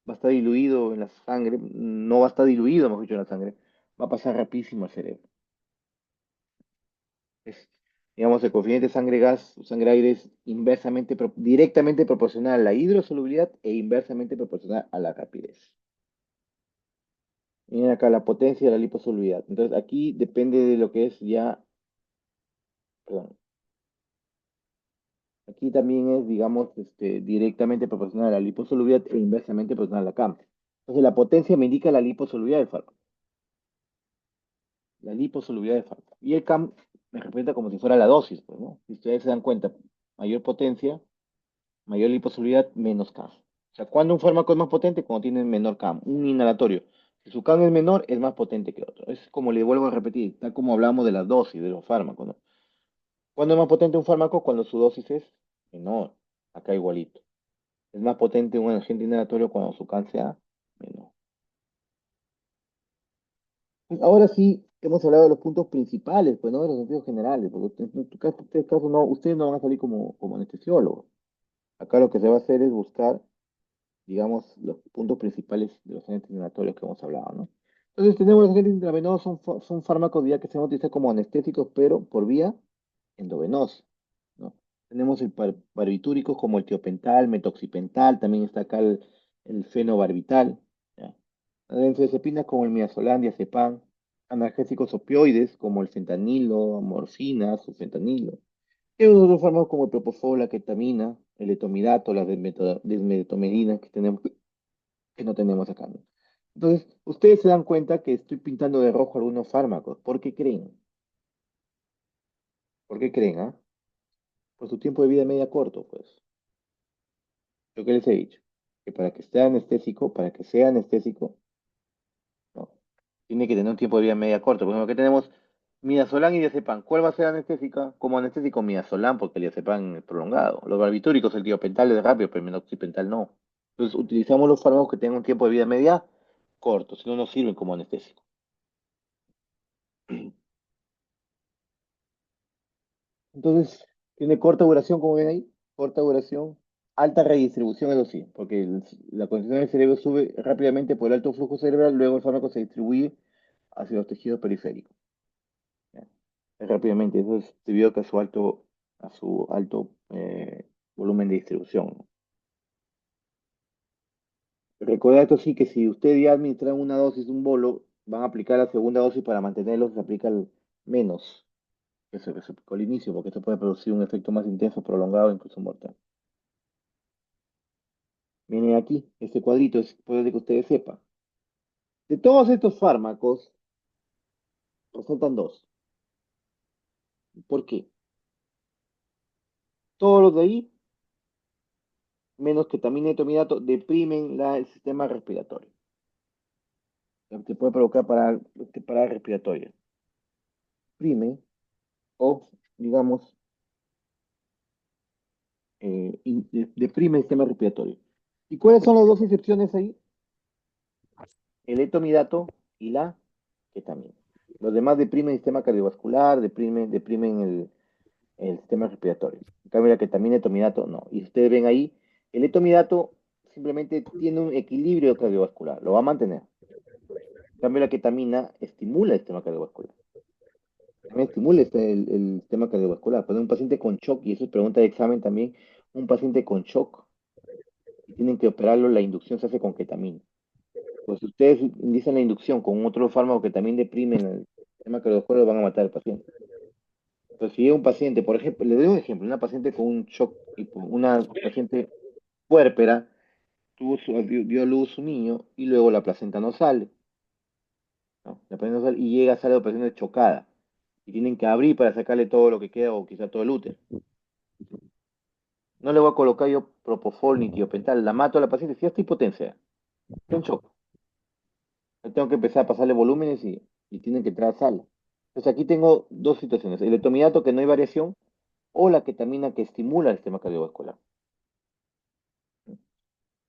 va a estar diluido en la sangre, no va a estar diluido, mejor dicho, en la sangre, va a pasar rapidísimo al cerebro. Es, digamos, el coeficiente sangre-gas o sangre-aire es directamente proporcional a la hidrosolubilidad e inversamente proporcional a la rapidez. Miren acá la potencia de la liposolubilidad. Entonces aquí depende de lo que es ya, perdón, aquí también es, digamos, directamente proporcional a la liposolubilidad e inversamente proporcional a la CAM. Entonces la potencia me indica la liposolubilidad del fármaco. La liposolubilidad del fármaco. Y el CAM me representa como si fuera la dosis, pues, ¿no? Si ustedes se dan cuenta, mayor potencia, mayor liposolubilidad, menos CAM. O sea, ¿cuándo un fármaco es más potente? Cuando tiene menor CAM. Un inhalatorio. Si su CAM es menor, es más potente que otro. Es como le vuelvo a repetir, tal como hablamos de las dosis de los fármacos, ¿no? ¿Cuándo es más potente un fármaco? Cuando su dosis es menor. Acá igualito. Es más potente un agente inhalatorio cuando su CAM sea menor. Ahora sí, hemos hablado de los puntos principales, pues no de los sentidos generales, porque en tu caso no, ustedes no van a salir como anestesiólogos. Acá lo que se va a hacer es buscar, digamos, los puntos principales de los agentes inhalatorios que hemos hablado, ¿no? Entonces tenemos los agentes intravenosos, son fármacos ya que se van a utilizar como anestésicos, pero por vía endovenosa, ¿no? Tenemos barbitúricos como el tiopental, metoxipental, también está acá el fenobarbital, ¿ya? Benzodiazepinas como el midazolam, diazepam, analgésicos opioides como el fentanilo, morfina, sulfentanilo. Y otros fármacos como el propofol, la ketamina, el etomidato, las desmetomedinas que no tenemos acá, ¿no? Entonces, ustedes se dan cuenta que estoy pintando de rojo algunos fármacos. ¿Por qué creen? ¿Por qué creen, ah? Por su tiempo de vida media corto, pues. Lo que les he dicho. Que para que sea anestésico, ¿no? Tiene que tener un tiempo de vida media corto. Por ejemplo, aquí tenemos midazolam y diazepam. ¿Cuál va a ser anestésica? Como anestésico midazolam, porque el diazepam es prolongado. Los barbitúricos, el tiopental es rápido, pero el minoxidil no. Entonces, utilizamos los fármacos que tengan un tiempo de vida media corto, si no nos sirven como anestésico. Entonces, tiene corta duración, como ven ahí, corta duración, alta redistribución, eso sí, porque la concentración del cerebro sube rápidamente por el alto flujo cerebral, luego el fármaco se distribuye hacia los tejidos periféricos. rápidamente. Eso es debido a su alto volumen de distribución, ¿no? Recuerda esto sí que si usted ya administra una dosis de un bolo, van a aplicar la segunda dosis para mantenerlo, se aplica el menos que se aplicó al inicio, porque esto puede producir un efecto más intenso, prolongado, incluso mortal. Miren aquí, este cuadrito es puede que ustedes sepan. De todos estos fármacos, resaltan dos. ¿Por qué? Todos los de ahí, menos ketamina y tomidato, deprimen el sistema respiratorio. Lo que puede provocar parada respiratoria. Deprime o, digamos, deprime el sistema respiratorio. ¿Y cuáles son las dos excepciones ahí? El etomidato y la ketamina. Los demás deprimen el sistema cardiovascular, deprimen el sistema respiratorio. En cambio, la ketamina y etomidato no. Y ustedes ven ahí, el etomidato simplemente tiene un equilibrio cardiovascular, lo va a mantener. En cambio, la ketamina estimula el sistema cardiovascular. También estimula el sistema cardiovascular. Poner un paciente con shock, y eso es pregunta de examen también, un paciente con shock y tienen que operarlo, la inducción se hace con ketamina. Pues si ustedes inician la inducción con otro fármaco que también deprimen el sistema cardiovascular, van a matar al paciente. Entonces, si llega un paciente, por ejemplo, le doy un ejemplo, una paciente con un shock, una paciente puérpera, dio a luz un niño y luego la placenta no sale, ¿no? La placenta no sale y sale la placenta chocada. Y tienen que abrir para sacarle todo lo que queda o quizá todo el útero. No le voy a colocar yo propofol ni tiopental, la mato a la paciente, si está hipotensa, está en shock. Yo tengo que empezar a pasarle volúmenes y tienen que entrar a sala. Entonces aquí tengo dos situaciones, el etomidato que no hay variación o la ketamina que estimula el sistema cardiovascular. En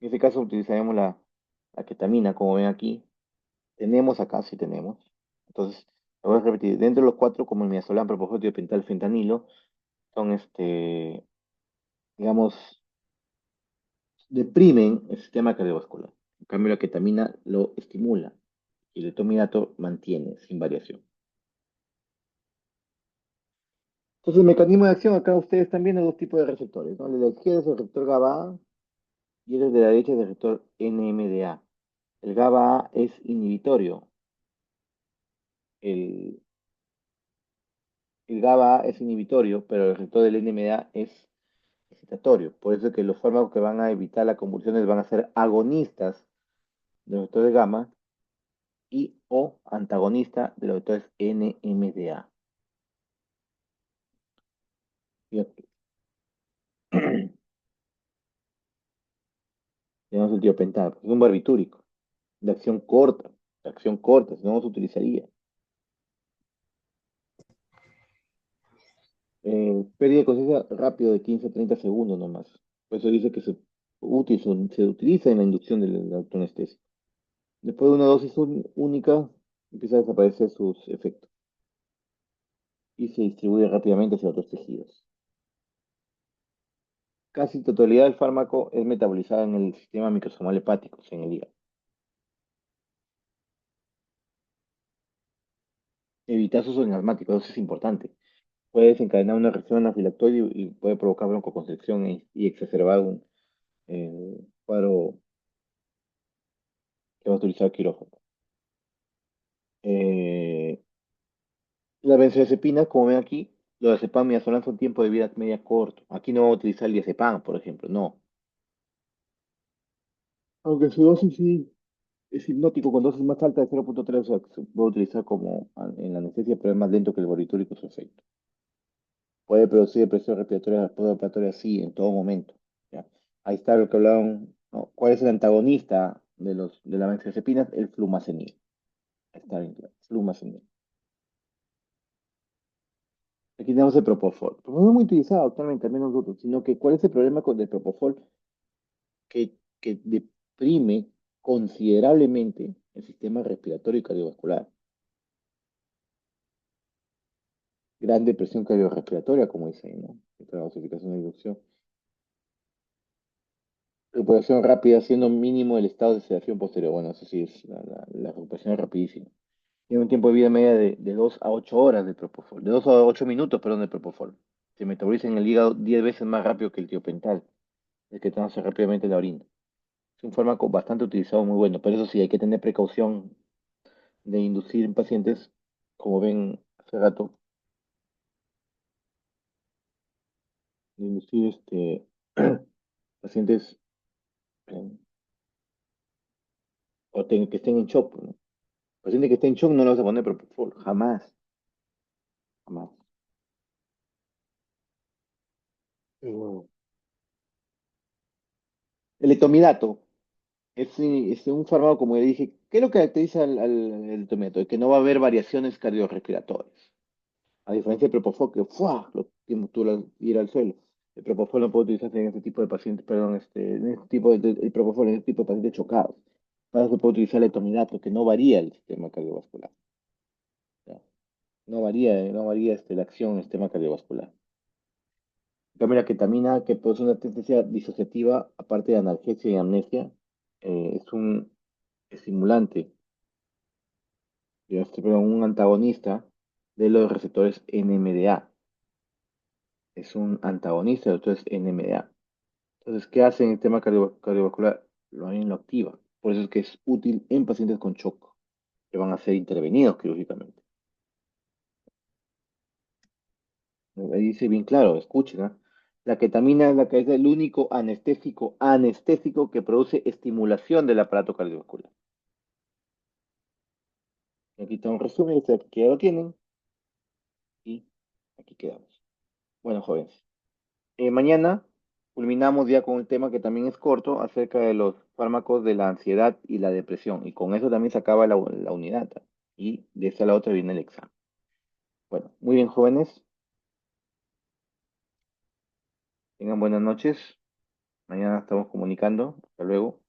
este caso utilizaremos la ketamina, como ven aquí. Tenemos acá, sí tenemos. Entonces, lo voy a repetir. Dentro de los cuatro, como el midazolam, propofol, tiopental, fentanilo, son digamos, deprimen el sistema cardiovascular. En cambio, la ketamina lo estimula y el etomidato mantiene sin variación. Entonces, el mecanismo de acción, acá ustedes están viendo dos tipos de receptores, ¿no? El de la izquierda es el receptor GABA y el de la derecha es el receptor NMDA. El GABA es inhibitorio. El, el GABA es inhibitorio, pero el receptor del NMDA es excitatorio. Por eso es que los fármacos que van a evitar las convulsiones van a ser agonistas de los receptores gamma y o antagonistas de los receptores NMDA. Fíjate. Tenemos el tiopental, es un barbitúrico de acción corta, si no, no se utilizaría. Pérdida de conciencia rápido de 15 a 30 segundos nomás. Por eso dice que se utiliza en la inducción del autoanestesia. Después de una dosis única, empieza a desaparecer sus efectos y se distribuye rápidamente hacia otros tejidos. Casi totalidad del fármaco es metabolizada en el sistema microsomal hepático, o sea, en el hígado. Evitar sus enigmáticos, eso es importante. Puede desencadenar una reacción anafilaxioide y puede provocar broncoconstricción y exacerbar un cuadro que va a utilizar quirófano. Eh, las benzodiazepinas, como ven aquí, los diazepam y midazolam son tiempo de vida media corto. Aquí no vamos a utilizar el diazepam, por ejemplo, no. Aunque su dosis sí es hipnótico con dosis más alta de 0,3, o sea, que se puede utilizar como en la anestesia, pero es más lento que el barbitúrico su efecto. Puede producir depresión respiratoria postoperatoria, sí, en todo momento. ¿Ya? Ahí está lo que hablaban, ¿no? ¿Cuál es el antagonista de las benzodiazepinas? El flumazenil. Está bien claro, flumazenil. Aquí tenemos el propofol. Pero no es muy utilizado actualmente, al menos nosotros, sino que ¿cuál es el problema con el propofol? Que deprime considerablemente el sistema respiratorio y cardiovascular. Gran depresión cardiorrespiratoria, como dicen, ¿no? Esta dosificación de inducción. Recuperación rápida, siendo mínimo el estado de sedación posterior. Bueno, eso sí, la recuperación es rapidísima. Tiene un tiempo de vida media de 2 a 8 horas de propofol, de 2 a 8 minutos, perdón, de propofol. Se metaboliza en el hígado 10 veces más rápido que el tiopental, el que transa rápidamente la orina. Es un fármaco bastante utilizado, muy bueno, pero eso sí, hay que tener precaución de inducir en pacientes, como ven hace rato, de inducir pacientes eh, que estén en shock, ¿no? Paciente que esté en shock no le vas a poner propofol, jamás, jamás. Mm. El etomidato es un fármaco, como le dije, ¿qué es lo que caracteriza al etomidato? Que no va a haber variaciones cardiorrespiratorias. A diferencia del propofol, que ¡fua! Lo tienes tú ir al suelo. El propofol no puede utilizarse en este tipo de pacientes, perdón, en este tipo el propofol en este tipo de pacientes chocados. Para eso se puede utilizar el etomidato, que no varía el sistema cardiovascular. ¿Ya? No varía la acción del sistema cardiovascular. En cambio, la ketamina, que produce una tendencia disociativa, aparte de analgesia y amnesia, es un estimulante, perdón, un antagonista de los receptores NMDA. Es un antagonista de los receptores NMDA. Entonces, ¿qué hace en el tema cardiovascular? Lo activa. Por eso es que es útil en pacientes con shock, que van a ser intervenidos quirúrgicamente. Ahí dice bien claro, escuchen, ¿ah? La ketamina es es el único anestésico que produce estimulación del aparato cardiovascular. Aquí está un resumen, que ya lo tienen, y aquí quedamos. Bueno, jóvenes. Mañana culminamos ya con un tema que también es corto acerca de los fármacos de la ansiedad y la depresión. Y con eso también se acaba la unidad. Y de esta a la otra viene el examen. Bueno, muy bien, jóvenes. Tengan buenas noches. Mañana estamos comunicando. Hasta luego.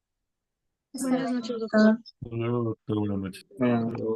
Buenas noches, doctor. Hasta luego, doctor. Buenas noches. Hasta luego.